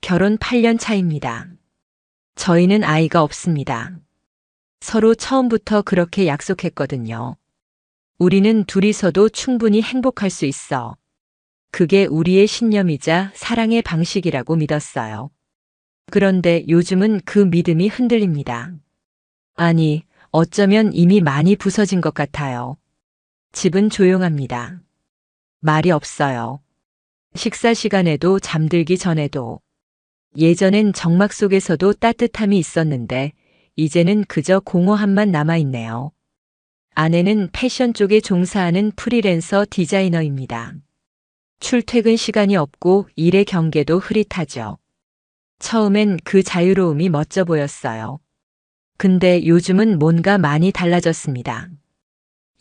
결혼 8년 차입니다. 저희는 아이가 없습니다. 서로 처음부터 그렇게 약속했거든요. 우리는 둘이서도 충분히 행복할 수 있어. 그게 우리의 신념이자 사랑의 방식이라고 믿었어요. 그런데 요즘은 그 믿음이 흔들립니다. 아니, 어쩌면 이미 많이 부서진 것 같아요. 집은 조용합니다. 말이 없어요. 식사 시간에도 잠들기 전에도. 예전엔 정막 속에서도 따뜻함이 있었는데 이제는 그저 공허함만 남아있네요. 아내는 패션 쪽에 종사하는 프리랜서 디자이너입니다. 출퇴근 시간이 없고 일의 경계도 흐릿하죠. 처음엔 그 자유로움이 멋져 보였어요. 근데 요즘은 뭔가 많이 달라졌습니다.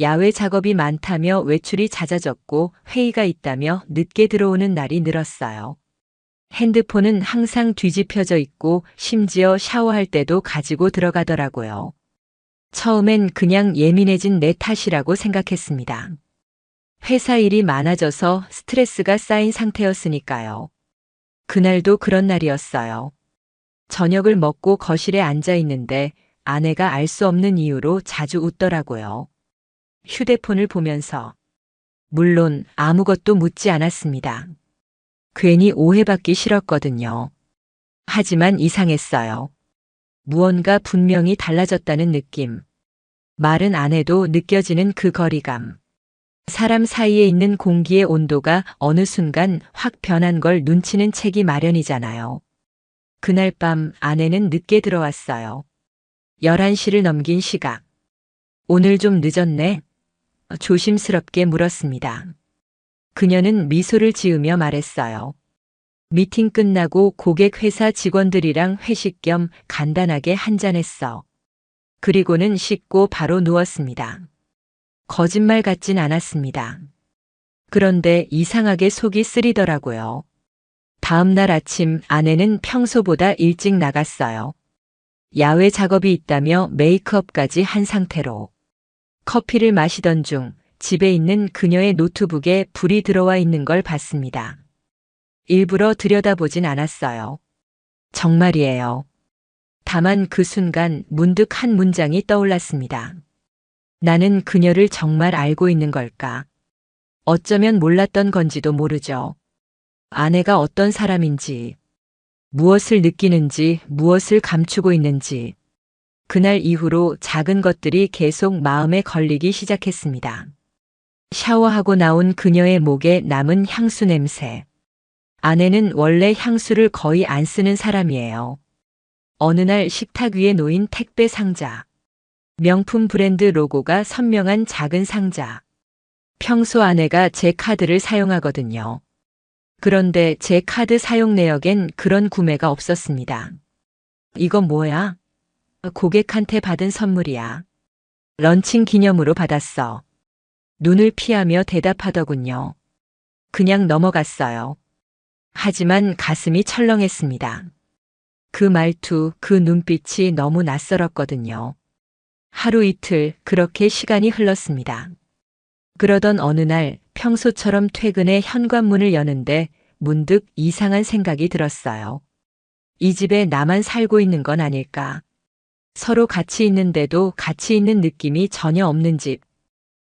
야외 작업이 많다며 외출이 잦아졌고 회의가 있다며 늦게 들어오는 날이 늘었어요. 핸드폰은 항상 뒤집혀져 있고 심지어 샤워할 때도 가지고 들어가더라고요. 처음엔 그냥 예민해진 내 탓이라고 생각했습니다. 회사 일이 많아져서 스트레스가 쌓인 상태였으니까요. 그날도 그런 날이었어요. 저녁을 먹고 거실에 앉아 있는데 아내가 알 수 없는 이유로 자주 웃더라고요. 휴대폰을 보면서. 물론 아무것도 묻지 않았습니다. 괜히 오해받기 싫었거든요. 하지만 이상했어요. 무언가 분명히 달라졌다는 느낌. 말은 안 해도 느껴지는 그 거리감. 사람 사이에 있는 공기의 온도가 어느 순간 확 변한 걸 눈치는 채기 마련이잖아요. 그날 밤 아내는 늦게 들어왔어요. 11시를 넘긴 시각. 오늘 좀 늦었네? 조심스럽게 물었습니다. 그녀는 미소를 지으며 말했어요. 미팅 끝나고 고객 회사 직원들이랑 회식 겸 간단하게 한잔했어. 그리고는 씻고 바로 누웠습니다. 거짓말 같진 않았습니다. 그런데 이상하게 속이 쓰리더라고요. 다음 날 아침 아내는 평소보다 일찍 나갔어요. 야외 작업이 있다며 메이크업까지 한 상태로. 커피를 마시던 중 집에 있는 그녀의 노트북에 불이 들어와 있는 걸 봤습니다. 일부러 들여다보진 않았어요. 정말이에요. 다만 그 순간 문득 한 문장이 떠올랐습니다. 나는 그녀를 정말 알고 있는 걸까? 어쩌면 몰랐던 건지도 모르죠. 아내가 어떤 사람인지, 무엇을 느끼는지, 무엇을 감추고 있는지. 그날 이후로 작은 것들이 계속 마음에 걸리기 시작했습니다. 샤워하고 나온 그녀의 목에 남은 향수 냄새. 아내는 원래 향수를 거의 안 쓰는 사람이에요. 어느 날 식탁 위에 놓인 택배 상자. 명품 브랜드 로고가 선명한 작은 상자. 평소 아내가 제 카드를 사용하거든요. 그런데 제 카드 사용 내역엔 그런 구매가 없었습니다. 이건 뭐야? 고객한테 받은 선물이야. 런칭 기념으로 받았어. 눈을 피하며 대답하더군요. 그냥 넘어갔어요. 하지만 가슴이 철렁했습니다. 그 말투, 그 눈빛이 너무 낯설었거든요. 하루 이틀 그렇게 시간이 흘렀습니다. 그러던 어느 날 평소처럼 퇴근해 현관문을 여는데 문득 이상한 생각이 들었어요. 이 집에 나만 살고 있는 건 아닐까? 서로 같이 있는데도 같이 있는 느낌이 전혀 없는 집.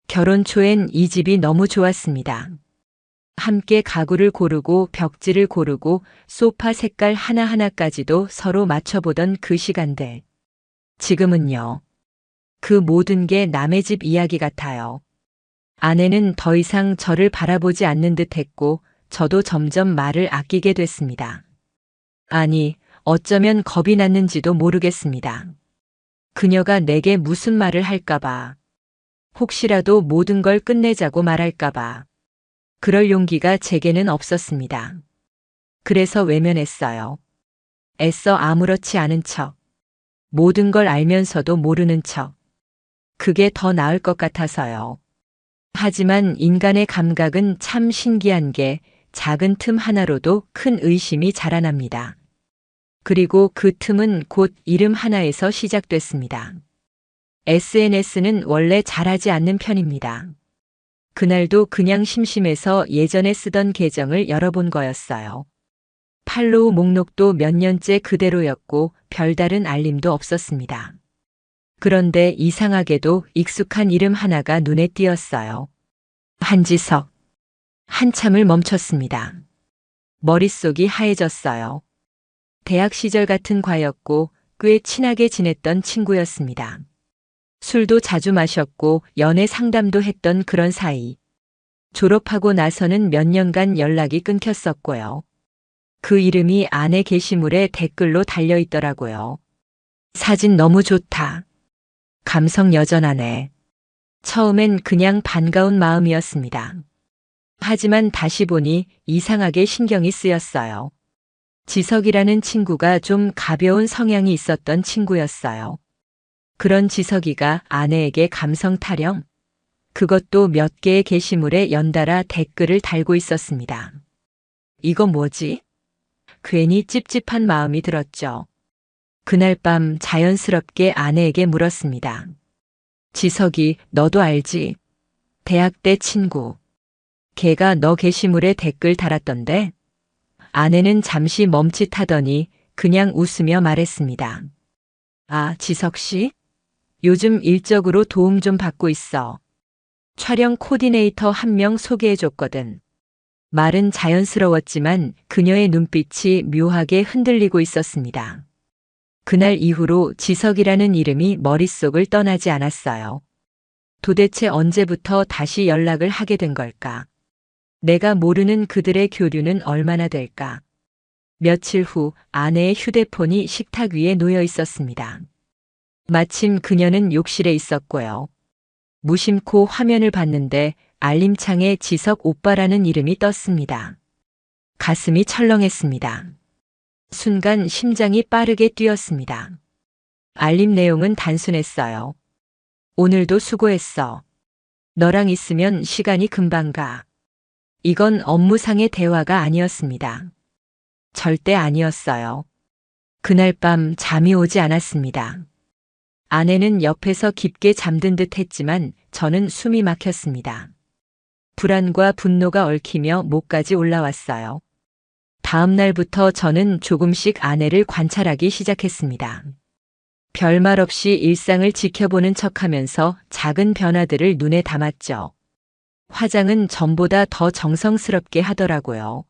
결혼 초엔 이 집이 너무 좋았습니다. 함께 가구를 고르고 벽지를 고르고 소파 색깔 하나하나까지도 서로 맞춰보던 그 시간들. 지금은요. 그 모든 게 남의 집 이야기 같아요. 아내는 더 이상 저를 바라보지 않는 듯 했고 저도 점점 말을 아끼게 됐습니다. 아니, 어쩌면 겁이 났는지도 모르겠습니다. 그녀가 내게 무슨 말을 할까봐. 혹시라도 모든 걸 끝내자고 말할까봐. 그럴 용기가 제게는 없었습니다. 그래서 외면했어요. 애써 아무렇지 않은 척. 모든 걸 알면서도 모르는 척. 그게 더 나을 것 같아서요. 하지만 인간의 감각은 참 신기한 게 작은 틈 하나로도 큰 의심이 자라납니다. 그리고 그 틈은 곧 이름 하나에서 시작됐습니다. SNS는 원래 잘하지 않는 편입니다. 그날도 그냥 심심해서 예전에 쓰던 계정을 열어본 거였어요. 팔로우 목록도 몇 년째 그대로였고 별다른 알림도 없었습니다. 그런데 이상하게도 익숙한 이름 하나가 눈에 띄었어요. 한지석. 한참을 멈췄습니다. 머릿속이 하얘졌어요. 대학 시절 같은 과였고 꽤 친하게 지냈던 친구였습니다. 술도 자주 마셨고 연애 상담도 했던 그런 사이. 졸업하고 나서는 몇 년간 연락이 끊겼었고요. 그 이름이 아내 게시물에 댓글로 달려 있더라고요. 사진 너무 좋다. 감성 여전하네. 처음엔 그냥 반가운 마음이었습니다. 하지만 다시 보니 이상하게 신경이 쓰였어요. 지석이라는 친구가 좀 가벼운 성향이 있었던 친구였어요. 그런 지석이가 아내에게 감성 타령? 그것도 몇 개의 게시물에 연달아 댓글을 달고 있었습니다. 이거 뭐지? 괜히 찝찝한 마음이 들었죠. 그날 밤 자연스럽게 아내에게 물었습니다. 지석이, 너도 알지? 대학 때 친구. 걔가 너 게시물에 댓글 달았던데? 아내는 잠시 멈칫하더니 그냥 웃으며 말했습니다. 아, 지석 씨? 요즘 일적으로 도움 좀 받고 있어. 촬영 코디네이터 한 명 소개해줬거든. 말은 자연스러웠지만 그녀의 눈빛이 묘하게 흔들리고 있었습니다. 그날 이후로 지석이라는 이름이 머릿속을 떠나지 않았어요. 도대체 언제부터 다시 연락을 하게 된 걸까? 내가 모르는 그들의 교류는 얼마나 될까? 며칠 후 아내의 휴대폰이 식탁 위에 놓여 있었습니다. 마침 그녀는 욕실에 있었고요. 무심코 화면을 봤는데 알림창에 지석 오빠라는 이름이 떴습니다. 가슴이 철렁했습니다. 순간 심장이 빠르게 뛰었습니다. 알림 내용은 단순했어요. 오늘도 수고했어. 너랑 있으면 시간이 금방 가. 이건 업무상의 대화가 아니었습니다. 절대 아니었어요. 그날 밤 잠이 오지 않았습니다. 아내는 옆에서 깊게 잠든 듯 했지만 저는 숨이 막혔습니다. 불안과 분노가 얽히며 목까지 올라왔어요. 다음 날부터 저는 조금씩 아내를 관찰하기 시작했습니다. 별말 없이 일상을 지켜보는 척하면서 작은 변화들을 눈에 담았죠. 화장은 전보다 더 정성스럽게 하더라고요.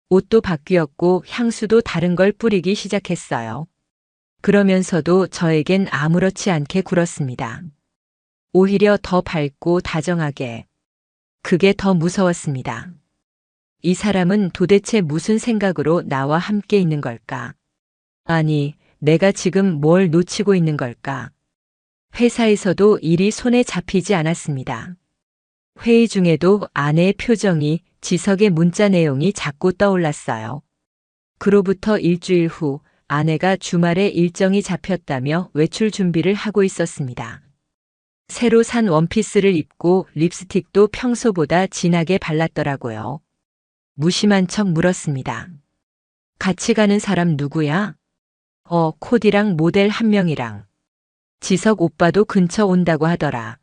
옷도 바뀌었고 향수도 다른 걸 뿌리기 시작했어요. 그러면서도 저에겐 아무렇지 않게 굴었습니다. 오히려 더 밝고 다정하게. 그게 더 무서웠습니다. 이 사람은 도대체 무슨 생각으로 나와 함께 있는 걸까? 아니, 내가 지금 뭘 놓치고 있는 걸까? 회사에서도 일이 손에 잡히지 않았습니다. 회의 중에도 아내의 표정이, 지석의 문자 내용이 자꾸 떠올랐어요. 그로부터 일주일 후 아내가 주말에 일정이 잡혔다며 외출 준비를 하고 있었습니다. 새로 산 원피스를 입고 립스틱도 평소보다 진하게 발랐더라고요. 무심한 척 물었습니다. 같이 가는 사람 누구야? 코디랑 모델 한 명이랑. 지석 오빠도 근처 온다고 하더라.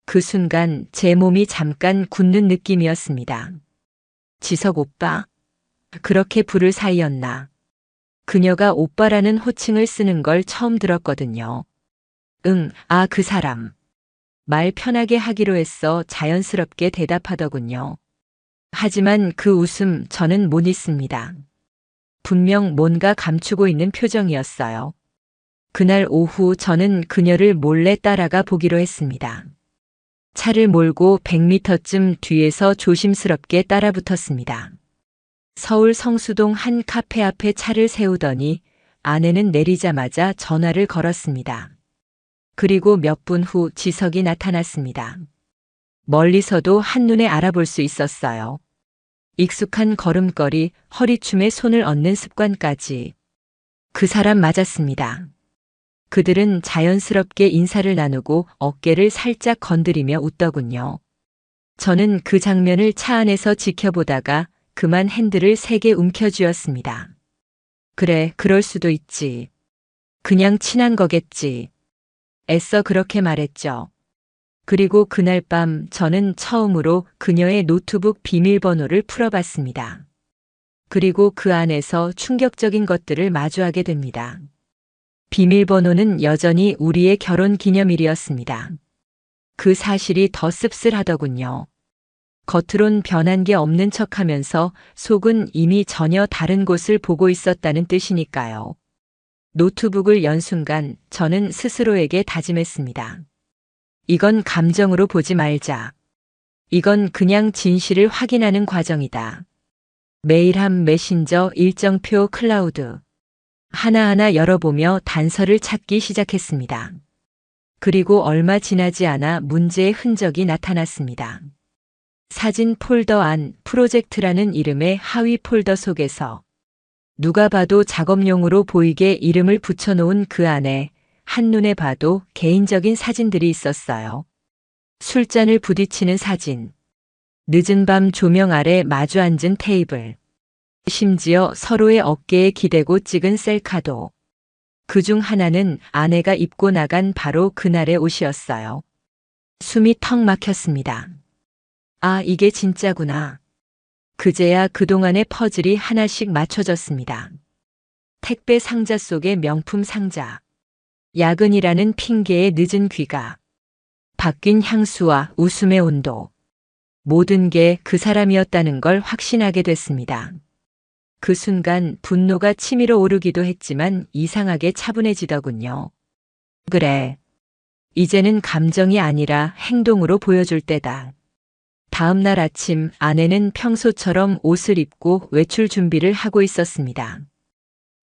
그 순간 제 몸이 잠깐 굳는 느낌이었습니다. 지석 오빠? 그렇게 부를 사이였나? 그녀가 오빠라는 호칭을 쓰는 걸 처음 들었거든요. 그 사람. 말 편하게 하기로 했어 자연스럽게 대답하더군요. 하지만 그 웃음 저는 못 잊습니다. 분명 뭔가 감추고 있는 표정이었어요. 그날 오후 저는 그녀를 몰래 따라가 보기로 했습니다. 차를 몰고 100m쯤 뒤에서 조심스럽게 따라붙었습니다. 서울 성수동 한 카페 앞에 차를 세우더니 아내는 내리자마자 전화를 걸었습니다. 그리고 몇 분 후 지석이 나타났습니다. 멀리서도 한눈에 알아볼 수 있었어요. 익숙한 걸음걸이, 허리춤에 손을 얹는 습관까지. 그 사람 맞았습니다. 그들은 자연스럽게 인사를 나누고 어깨를 살짝 건드리며 웃더군요. 저는 그 장면을 차 안에서 지켜보다가 그만 핸들을 세게 움켜쥐었습니다. 그래, 그럴 수도 있지. 그냥 친한 거겠지. 애써 그렇게 말했죠. 그리고 그날 밤 저는 처음으로 그녀의 노트북 비밀번호를 풀어봤습니다. 그리고 그 안에서 충격적인 것들을 마주하게 됩니다. 비밀번호는 여전히 우리의 결혼 기념일이었습니다. 그 사실이 더 씁쓸하더군요. 겉으론 변한 게 없는 척하면서 속은 이미 전혀 다른 곳을 보고 있었다는 뜻이니까요. 노트북을 연 순간 저는 스스로에게 다짐했습니다. 이건 감정으로 보지 말자. 이건 그냥 진실을 확인하는 과정이다. 메일함, 메신저, 일정표, 클라우드. 하나하나 열어보며 단서를 찾기 시작했습니다. 그리고 얼마 지나지 않아 문제의 흔적이 나타났습니다. 사진 폴더 안 프로젝트라는 이름의 하위 폴더 속에서 누가 봐도 작업용으로 보이게 이름을 붙여놓은 그 안에 한눈에 봐도 개인적인 사진들이 있었어요. 술잔을 부딪히는 사진, 늦은 밤 조명 아래 마주 앉은 테이블, 심지어 서로의 어깨에 기대고 찍은 셀카도. 그중 하나는 아내가 입고 나간 바로 그날의 옷이었어요. 숨이 턱 막혔습니다. 아, 이게 진짜구나. 그제야 그동안의 퍼즐이 하나씩 맞춰졌습니다. 택배 상자 속의 명품 상자, 야근이라는 핑계의 늦은 귀가, 바뀐 향수와 웃음의 온도. 모든 게 그 사람이었다는 걸 확신하게 됐습니다. 그 순간 분노가 치밀어 오르기도 했지만 이상하게 차분해지더군요. 그래. 이제는 감정이 아니라 행동으로 보여줄 때다. 다음 날 아침 아내는 평소처럼 옷을 입고 외출 준비를 하고 있었습니다.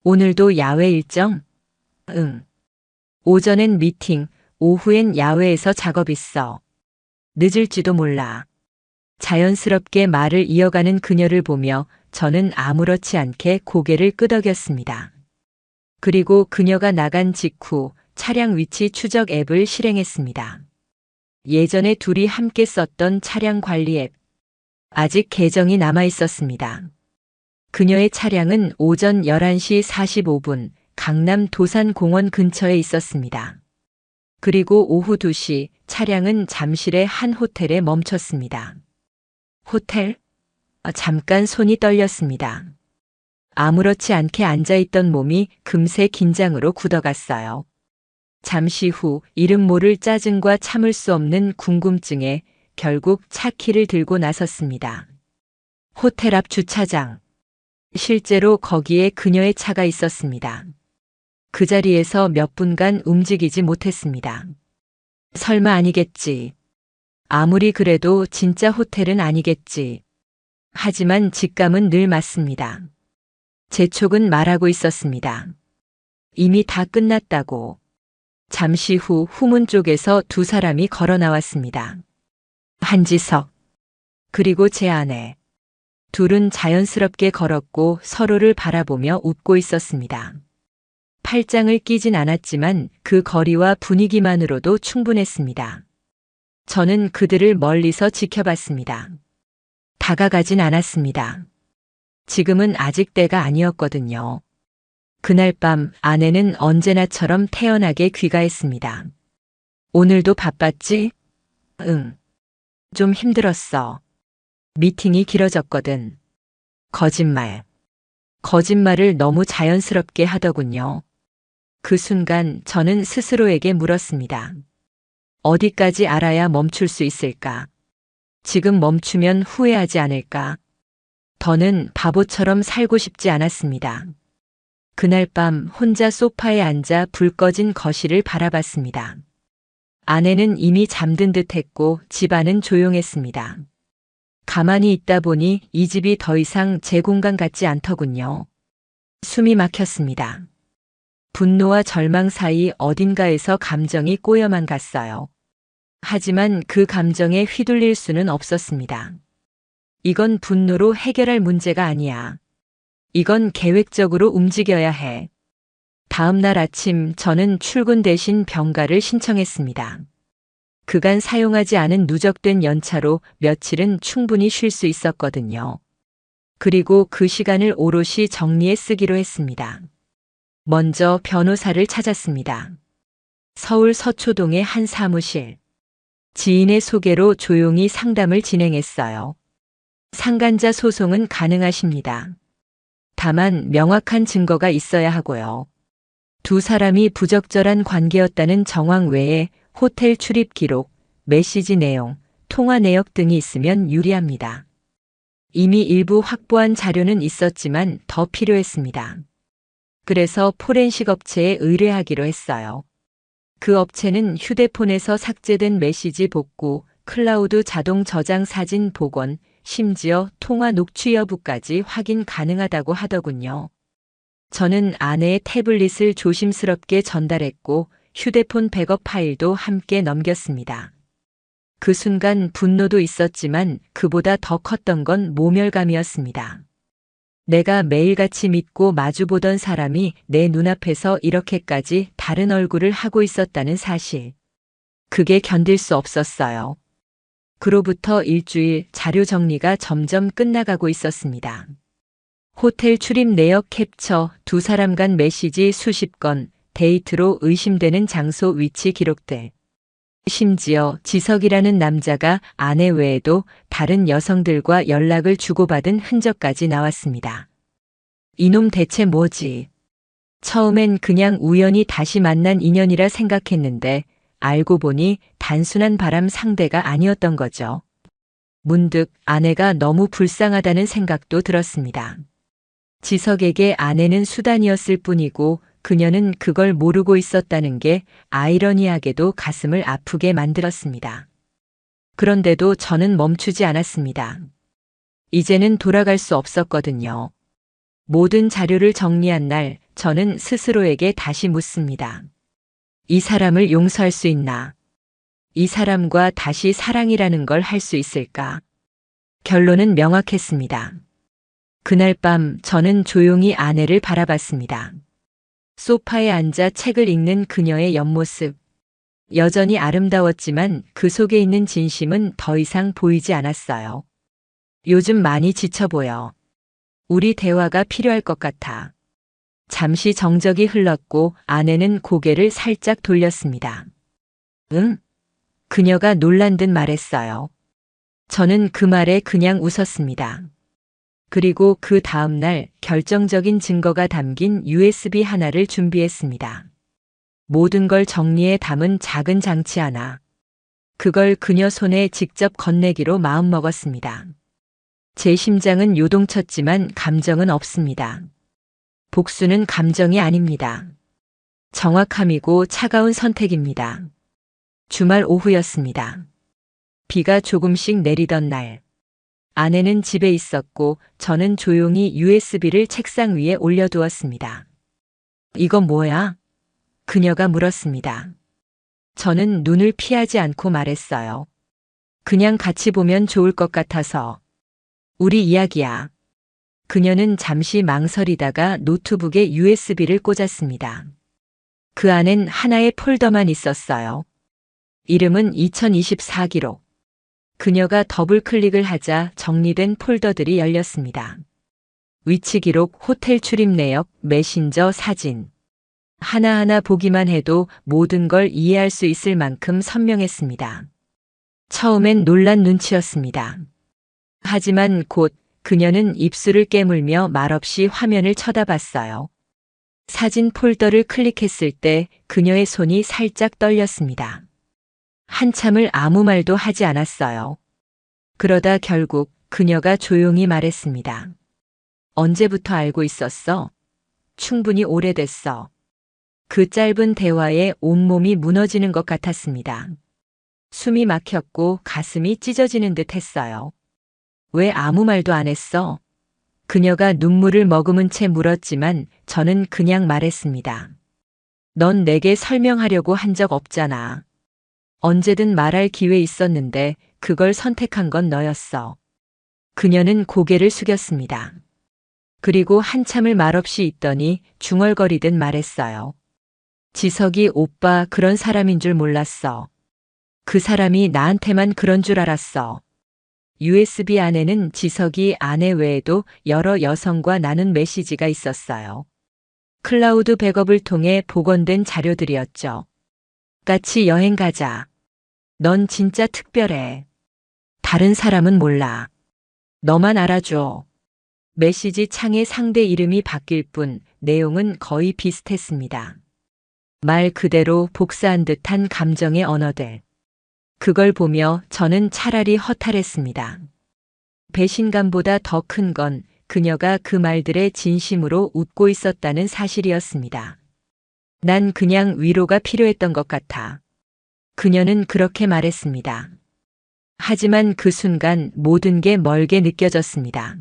오늘도 야외 일정? 응. 오전엔 미팅, 오후엔 야외에서 작업 있어. 늦을지도 몰라. 자연스럽게 말을 이어가는 그녀를 보며 저는 아무렇지 않게 고개를 끄덕였습니다. 그리고 그녀가 나간 직후 차량 위치 추적 앱을 실행했습니다. 예전에 둘이 함께 썼던 차량 관리 앱. 아직 계정이 남아 있었습니다. 그녀의 차량은 오전 11시 45분 강남 도산공원 근처에 있었습니다. 그리고 오후 2시 차량은 잠실의 한 호텔에 멈췄습니다. 호텔? 잠깐 손이 떨렸습니다. 아무렇지 않게 앉아있던 몸이 금세 긴장으로 굳어갔어요. 잠시 후 이름 모를 짜증과 참을 수 없는 궁금증에 결국 차 키를 들고 나섰습니다. 호텔 앞 주차장. 실제로 거기에 그녀의 차가 있었습니다. 그 자리에서 몇 분간 움직이지 못했습니다. 설마 아니겠지. 아무리 그래도 진짜 호텔은 아니겠지. 하지만 직감은 늘 맞습니다. 제 촉은 말하고 있었습니다. 이미 다 끝났다고. 잠시 후 후문 쪽에서 두 사람이 걸어 나왔습니다. 한지석, 그리고 제 아내. 둘은 자연스럽게 걸었고 서로를 바라보며 웃고 있었습니다. 팔짱을 끼진 않았지만 그 거리와 분위기만으로도 충분했습니다. 저는 그들을 멀리서 지켜봤습니다. 다가가진 않았습니다. 지금은 아직 때가 아니었거든요. 그날 밤 아내는 언제나처럼 태연하게 귀가했습니다. 오늘도 바빴지? 응. 좀 힘들었어. 미팅이 길어졌거든. 거짓말. 거짓말을 너무 자연스럽게 하더군요. 그 순간 저는 스스로에게 물었습니다. 어디까지 알아야 멈출 수 있을까? 지금 멈추면 후회하지 않을까? 더는 바보처럼 살고 싶지 않았습니다. 그날 밤 혼자 소파에 앉아 불 꺼진 거실을 바라봤습니다. 아내는 이미 잠든 듯 했고 집안은 조용했습니다. 가만히 있다 보니 이 집이 더 이상 제 공간 같지 않더군요. 숨이 막혔습니다. 분노와 절망 사이 어딘가에서 감정이 꼬여만 갔어요. 하지만 그 감정에 휘둘릴 수는 없었습니다. 이건 분노로 해결할 문제가 아니야. 이건 계획적으로 움직여야 해. 다음 날 아침 저는 출근 대신 병가를 신청했습니다. 그간 사용하지 않은 누적된 연차로 며칠은 충분히 쉴 수 있었거든요. 그리고 그 시간을 오롯이 정리에 쓰기로 했습니다. 먼저 변호사를 찾았습니다. 서울 서초동의 한 사무실. 지인의 소개로 조용히 상담을 진행했어요. 상간자 소송은 가능하십니다. 다만 명확한 증거가 있어야 하고요. 두 사람이 부적절한 관계였다는 정황 외에 호텔 출입 기록, 메시지 내용, 통화 내역 등이 있으면 유리합니다. 이미 일부 확보한 자료는 있었지만 더 필요했습니다. 그래서 포렌식 업체에 의뢰하기로 했어요. 그 업체는 휴대폰에서 삭제된 메시지 복구, 클라우드 자동 저장 사진 복원, 심지어 통화 녹취 여부까지 확인 가능하다고 하더군요. 저는 아내의 태블릿을 조심스럽게 전달했고 휴대폰 백업 파일도 함께 넘겼습니다. 그 순간 분노도 있었지만 그보다 더 컸던 건 모멸감이었습니다. 내가 매일같이 믿고 마주보던 사람이 내 눈앞에서 이렇게까지 다른 얼굴을 하고 있었다는 사실. 그게 견딜 수 없었어요. 그로부터 일주일 자료 정리가 점점 끝나가고 있었습니다. 호텔 출입 내역 캡처, 두 사람 간 메시지 수십 건, 데이트로 의심되는 장소 위치 기록들. 심지어 지석이라는 남자가 아내 외에도 다른 여성들과 연락을 주고받은 흔적까지 나왔습니다. 이놈 대체 뭐지? 처음엔 그냥 우연히 다시 만난 인연이라 생각했는데 알고 보니 단순한 바람 상대가 아니었던 거죠. 문득 아내가 너무 불쌍하다는 생각도 들었습니다. 지석에게 아내는 수단이었을 뿐이고 그녀는 그걸 모르고 있었다는 게 아이러니하게도 가슴을 아프게 만들었습니다. 그런데도 저는 멈추지 않았습니다. 이제는 돌아갈 수 없었거든요. 모든 자료를 정리한 날 저는 스스로에게 다시 묻습니다. 이 사람을 용서할 수 있나? 이 사람과 다시 사랑이라는 걸 할 수 있을까? 결론은 명확했습니다. 그날 밤 저는 조용히 아내를 바라봤습니다. 소파에 앉아 책을 읽는 그녀의 옆모습. 여전히 아름다웠지만 그 속에 있는 진심은 더 이상 보이지 않았어요. 요즘 많이 지쳐 보여. 우리 대화가 필요할 것 같아. 잠시 정적이 흘렀고 아내는 고개를 살짝 돌렸습니다. 응? 그녀가 놀란 듯 말했어요. 저는 그 말에 그냥 웃었습니다. 그리고 그 다음 날 결정적인 증거가 담긴 USB 하나를 준비했습니다. 모든 걸 정리해 담은 작은 장치 하나. 그걸 그녀 손에 직접 건네기로 마음먹었습니다. 제 심장은 요동쳤지만 감정은 없습니다. 복수는 감정이 아닙니다. 정확함이고 차가운 선택입니다. 주말 오후였습니다. 비가 조금씩 내리던 날. 아내는 집에 있었고 저는 조용히 USB를 책상 위에 올려두었습니다. 이건 뭐야? 그녀가 물었습니다. 저는 눈을 피하지 않고 말했어요. 그냥 같이 보면 좋을 것 같아서. 우리 이야기야. 그녀는 잠시 망설이다가 노트북에 USB를 꽂았습니다. 그 안엔 하나의 폴더만 있었어요. 이름은 2024 기록. 그녀가 더블 클릭을 하자 정리된 폴더들이 열렸습니다. 위치 기록, 호텔 출입 내역, 메신저, 사진. 하나하나 보기만 해도 모든 걸 이해할 수 있을 만큼 선명했습니다. 처음엔 놀란 눈치였습니다. 하지만 곧 그녀는 입술을 깨물며 말없이 화면을 쳐다봤어요. 사진 폴더를 클릭했을 때 그녀의 손이 살짝 떨렸습니다. 한참을 아무 말도 하지 않았어요. 그러다 결국 그녀가 조용히 말했습니다. 언제부터 알고 있었어? 충분히 오래됐어. 그 짧은 대화에 온몸이 무너지는 것 같았습니다. 숨이 막혔고 가슴이 찢어지는 듯 했어요. 왜 아무 말도 안 했어? 그녀가 눈물을 머금은 채 물었지만 저는 그냥 말했습니다. 넌 내게 설명하려고 한 적 없잖아. 언제든 말할 기회 있었는데 그걸 선택한 건 너였어. 그녀는 고개를 숙였습니다. 그리고 한참을 말없이 있더니 중얼거리듯 말했어요. 지석이 오빠 그런 사람인 줄 몰랐어. 그 사람이 나한테만 그런 줄 알았어. USB 안에는 지석이 아내 외에도 여러 여성과 나눈 메시지가 있었어요. 클라우드 백업을 통해 복원된 자료들이었죠. 같이 여행 가자. 넌 진짜 특별해. 다른 사람은 몰라. 너만 알아줘. 메시지 창의 상대 이름이 바뀔 뿐 내용은 거의 비슷했습니다. 말 그대로 복사한 듯한 감정의 언어들. 그걸 보며 저는 차라리 허탈했습니다. 배신감보다 더 큰 건 그녀가 그 말들에 진심으로 웃고 있었다는 사실이었습니다. 난 그냥 위로가 필요했던 것 같아. 그녀는 그렇게 말했습니다. 하지만 그 순간 모든 게 멀게 느껴졌습니다.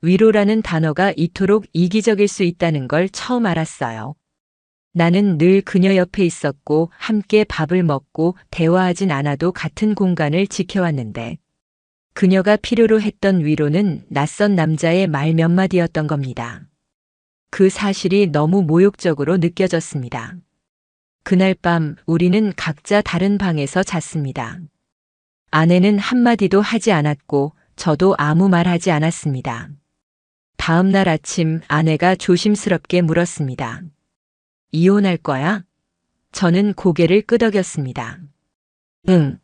위로라는 단어가 이토록 이기적일 수 있다는 걸 처음 알았어요. 나는 늘 그녀 옆에 있었고 함께 밥을 먹고 대화하진 않아도 같은 공간을 지켜왔는데 그녀가 필요로 했던 위로는 낯선 남자의 말 몇 마디였던 겁니다. 그 사실이 너무 모욕적으로 느껴졌습니다. 그날 밤 우리는 각자 다른 방에서 잤습니다. 아내는 한마디도 하지 않았고 저도 아무 말 하지 않았습니다. 다음 날 아침 아내가 조심스럽게 물었습니다. 이혼할 거야? 저는 고개를 끄덕였습니다. 응.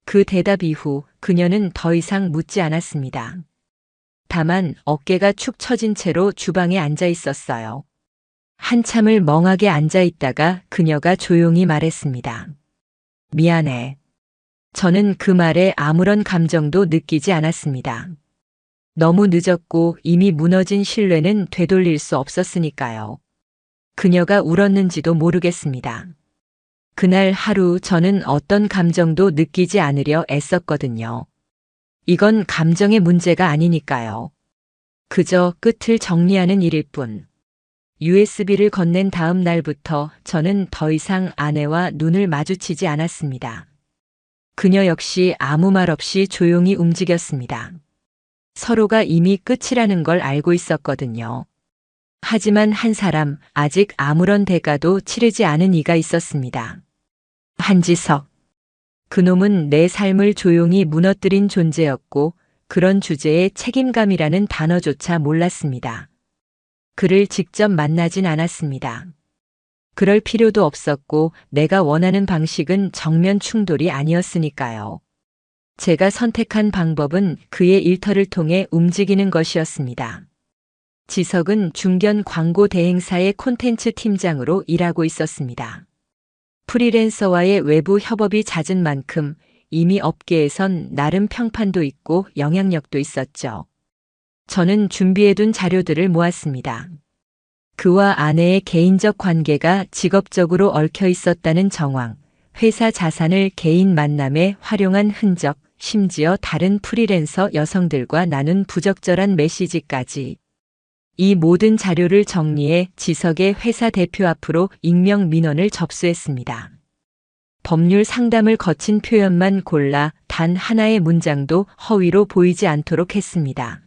그 대답 이후 그녀는 더 이상 묻지 않았습니다. 다만 어깨가 축 처진 채로 주방에 앉아 있었어요. 한참을 멍하게 앉아 있다가 그녀가 조용히 말했습니다. 미안해. 저는 그 말에 아무런 감정도 느끼지 않았습니다. 너무 늦었고 이미 무너진 신뢰는 되돌릴 수 없었으니까요. 그녀가 울었는지도 모르겠습니다. 그날 하루 저는 어떤 감정도 느끼지 않으려 애썼거든요. 이건 감정의 문제가 아니니까요. 그저 끝을 정리하는 일일 뿐. USB를 건넨 다음 날부터 저는 더 이상 아내와 눈을 마주치지 않았습니다. 그녀 역시 아무 말 없이 조용히 움직였습니다. 서로가 이미 끝이라는 걸 알고 있었거든요. 하지만 한 사람, 아직 아무런 대가도 치르지 않은 이가 있었습니다. 한지석. 그놈은 내 삶을 조용히 무너뜨린 존재였고 그런 주제에 책임감이라는 단어조차 몰랐습니다. 그를 직접 만나진 않았습니다. 그럴 필요도 없었고 내가 원하는 방식은 정면 충돌이 아니었으니까요. 제가 선택한 방법은 그의 일터를 통해 움직이는 것이었습니다. 지석은 중견 광고 대행사의 콘텐츠 팀장으로 일하고 있었습니다. 프리랜서와의 외부 협업이 잦은 만큼 이미 업계에선 나름 평판도 있고 영향력도 있었죠. 저는 준비해둔 자료들을 모았습니다. 그와 아내의 개인적 관계가 직업적으로 얽혀 있었다는 정황, 회사 자산을 개인 만남에 활용한 흔적, 심지어 다른 프리랜서 여성들과 나눈 부적절한 메시지까지. 이 모든 자료를 정리해 지석의 회사 대표 앞으로 익명 민원을 접수했습니다. 법률 상담을 거친 표현만 골라 단 하나의 문장도 허위로 보이지 않도록 했습니다.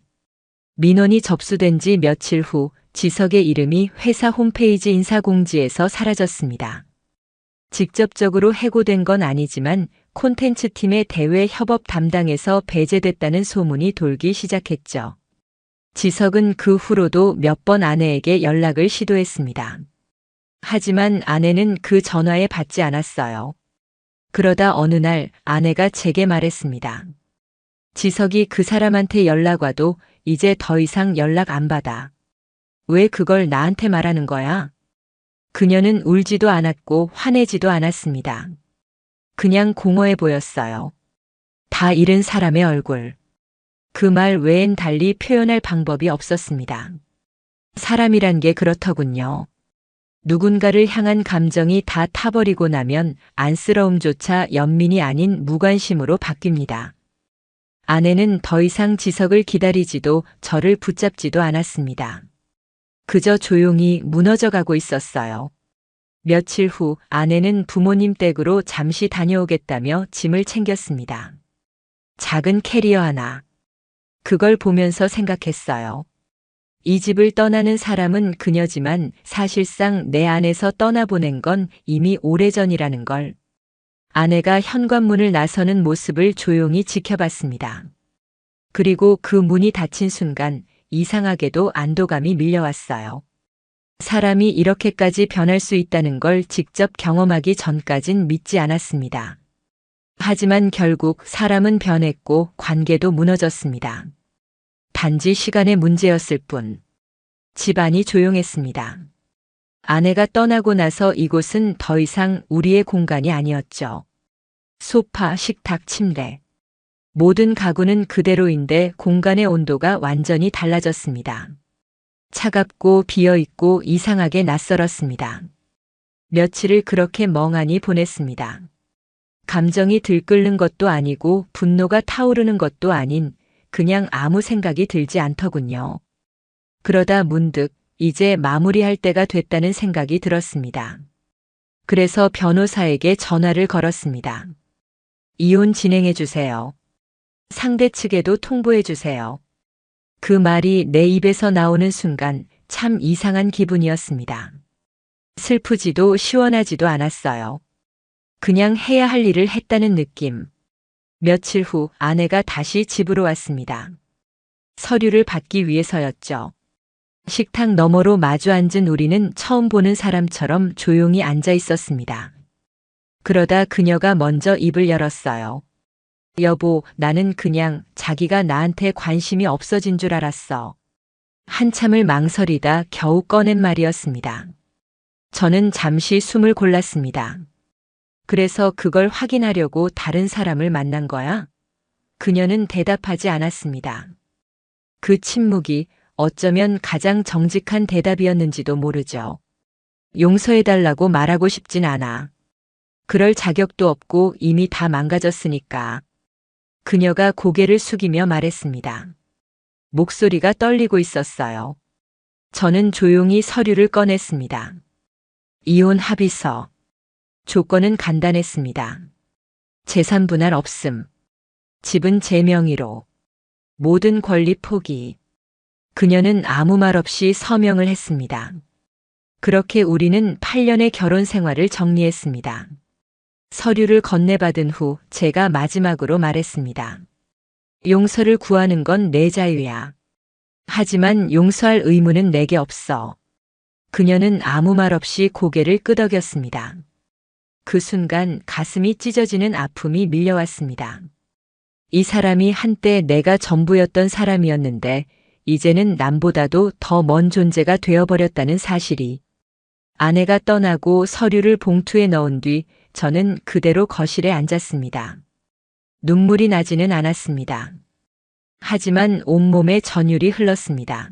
민원이 접수된 지 며칠 후 지석의 이름이 회사 홈페이지 인사공지에서 사라졌습니다. 직접적으로 해고된 건 아니지만 콘텐츠 팀의 대외 협업 담당에서 배제됐다는 소문이 돌기 시작했죠. 지석은 그 후로도 몇 번 아내에게 연락을 시도했습니다. 하지만 아내는 그 전화에 받지 않았어요. 그러다 어느 날 아내가 제게 말했습니다. 지석이 그 사람한테 연락 와도 이제 더 이상 연락 안 받아. 왜 그걸 나한테 말하는 거야? 그녀는 울지도 않았고 화내지도 않았습니다. 그냥 공허해 보였어요. 다 잃은 사람의 얼굴. 그 말 외엔 달리 표현할 방법이 없었습니다. 사람이란 게 그렇더군요. 누군가를 향한 감정이 다 타버리고 나면 안쓰러움조차 연민이 아닌 무관심으로 바뀝니다. 아내는 더 이상 지석을 기다리지도 저를 붙잡지도 않았습니다. 그저 조용히 무너져가고 있었어요. 며칠 후 아내는 부모님 댁으로 잠시 다녀오겠다며 짐을 챙겼습니다. 작은 캐리어 하나. 그걸 보면서 생각했어요. 이 집을 떠나는 사람은 그녀지만 사실상 내 안에서 떠나보낸 건 이미 오래전이라는 걸. 아내가 현관문을 나서는 모습을 조용히 지켜봤습니다. 그리고 그 문이 닫힌 순간 이상하게도 안도감이 밀려왔어요. 사람이 이렇게까지 변할 수 있다는 걸 직접 경험하기 전까진 믿지 않았습니다. 하지만 결국 사람은 변했고 관계도 무너졌습니다. 단지 시간의 문제였을 뿐. 집안이 조용했습니다. 아내가 떠나고 나서 이곳은 더 이상 우리의 공간이 아니었죠. 소파, 식탁, 침대. 모든 가구는 그대로인데 공간의 온도가 완전히 달라졌습니다. 차갑고 비어있고 이상하게 낯설었습니다. 며칠을 그렇게 멍하니 보냈습니다. 감정이 들끓는 것도 아니고 분노가 타오르는 것도 아닌 그냥 아무 생각이 들지 않더군요. 그러다 문득 이제 마무리할 때가 됐다는 생각이 들었습니다. 그래서 변호사에게 전화를 걸었습니다. 이혼 진행해 주세요. 상대 측에도 통보해 주세요. 그 말이 내 입에서 나오는 순간 참 이상한 기분이었습니다. 슬프지도 시원하지도 않았어요. 그냥 해야 할 일을 했다는 느낌. 며칠 후 아내가 다시 집으로 왔습니다. 서류를 받기 위해서였죠. 식탁 너머로 마주 앉은 우리는 처음 보는 사람처럼 조용히 앉아 있었습니다. 그러다 그녀가 먼저 입을 열었어요. 여보, 나는 그냥 자기가 나한테 관심이 없어진 줄 알았어. 한참을 망설이다 겨우 꺼낸 말이었습니다. 저는 잠시 숨을 골랐습니다. 그래서 그걸 확인하려고 다른 사람을 만난 거야? 그녀는 대답하지 않았습니다. 그 침묵이 어쩌면 가장 정직한 대답이었는지도 모르죠. 용서해달라고 말하고 싶진 않아. 그럴 자격도 없고 이미 다 망가졌으니까. 그녀가 고개를 숙이며 말했습니다. 목소리가 떨리고 있었어요. 저는 조용히 서류를 꺼냈습니다. 이혼 합의서. 조건은 간단했습니다. 재산 분할 없음. 집은 제 명의로. 모든 권리 포기. 그녀는 아무 말 없이 서명을 했습니다. 그렇게 우리는 8년의 결혼 생활을 정리했습니다. 서류를 건네받은 후 제가 마지막으로 말했습니다. 용서를 구하는 건 내 자유야. 하지만 용서할 의무는 내게 없어. 그녀는 아무 말 없이 고개를 끄덕였습니다. 그 순간 가슴이 찢어지는 아픔이 밀려왔습니다. 이 사람이 한때 내가 전부였던 사람이었는데 이제는 남보다도 더 먼 존재가 되어버렸다는 사실이. 아내가 떠나고 서류를 봉투에 넣은 뒤 저는 그대로 거실에 앉았습니다. 눈물이 나지는 않았습니다. 하지만 온몸에 전율이 흘렀습니다.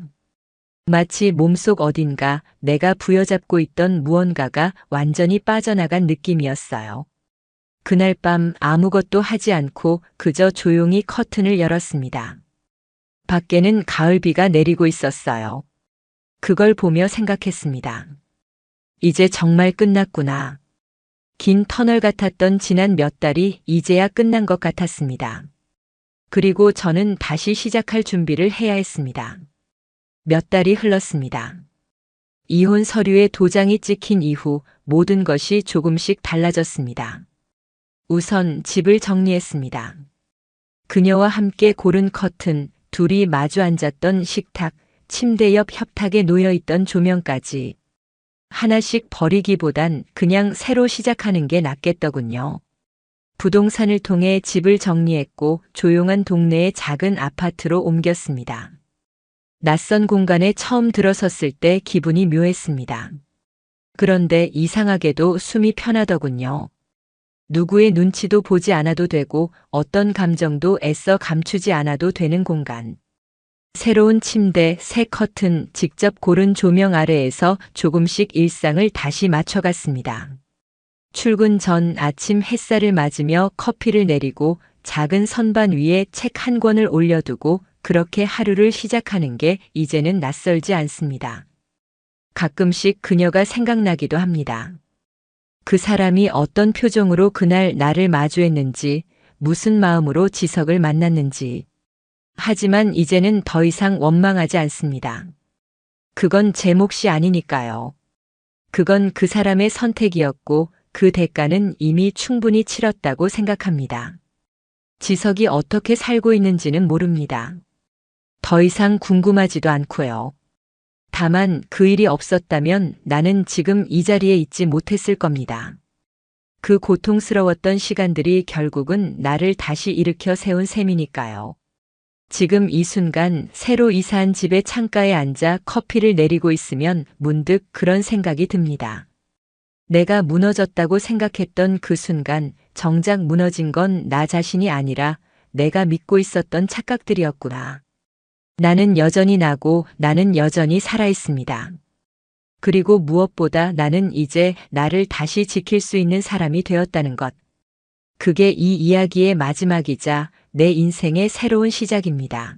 마치 몸속 어딘가 내가 부여잡고 있던 무언가가 완전히 빠져나간 느낌이었어요. 그날 밤 아무것도 하지 않고 그저 조용히 커튼을 열었습니다. 밖에는 가을비가 내리고 있었어요. 그걸 보며 생각했습니다. 이제 정말 끝났구나. 긴 터널 같았던 지난 몇 달이 이제야 끝난 것 같았습니다. 그리고 저는 다시 시작할 준비를 해야 했습니다. 몇 달이 흘렀습니다. 이혼 서류에 도장이 찍힌 이후 모든 것이 조금씩 달라졌습니다. 우선 집을 정리했습니다. 그녀와 함께 고른 커튼, 둘이 마주 앉았던 식탁, 침대 옆 협탁에 놓여있던 조명까지. 하나씩 버리기보단 그냥 새로 시작하는 게 낫겠더군요. 부동산을 통해 집을 정리했고 조용한 동네의 작은 아파트로 옮겼습니다. 낯선 공간에 처음 들어섰을 때 기분이 묘했습니다. 그런데 이상하게도 숨이 편하더군요. 누구의 눈치도 보지 않아도 되고 어떤 감정도 애써 감추지 않아도 되는 공간. 새로운 침대, 새 커튼, 직접 고른 조명 아래에서 조금씩 일상을 다시 맞춰갔습니다. 출근 전 아침 햇살을 맞으며 커피를 내리고 작은 선반 위에 책 한 권을 올려두고 그렇게 하루를 시작하는 게 이제는 낯설지 않습니다. 가끔씩 그녀가 생각나기도 합니다. 그 사람이 어떤 표정으로 그날 나를 마주했는지, 무슨 마음으로 지석을 만났는지. 하지만 이제는 더 이상 원망하지 않습니다. 그건 제 몫이 아니니까요. 그건 그 사람의 선택이었고 그 대가는 이미 충분히 치렀다고 생각합니다. 지석이 어떻게 살고 있는지는 모릅니다. 더 이상 궁금하지도 않고요. 다만 그 일이 없었다면 나는 지금 이 자리에 있지 못했을 겁니다. 그 고통스러웠던 시간들이 결국은 나를 다시 일으켜 세운 셈이니까요. 지금 이 순간 새로 이사한 집의 창가에 앉아 커피를 내리고 있으면 문득 그런 생각이 듭니다. 내가 무너졌다고 생각했던 그 순간 정작 무너진 건 나 자신이 아니라 내가 믿고 있었던 착각들이었구나. 나는 여전히 나고 나는 여전히 살아있습니다. 그리고 무엇보다 나는 이제 나를 다시 지킬 수 있는 사람이 되었다는 것. 그게 이 이야기의 마지막이자 내 인생의 새로운 시작입니다.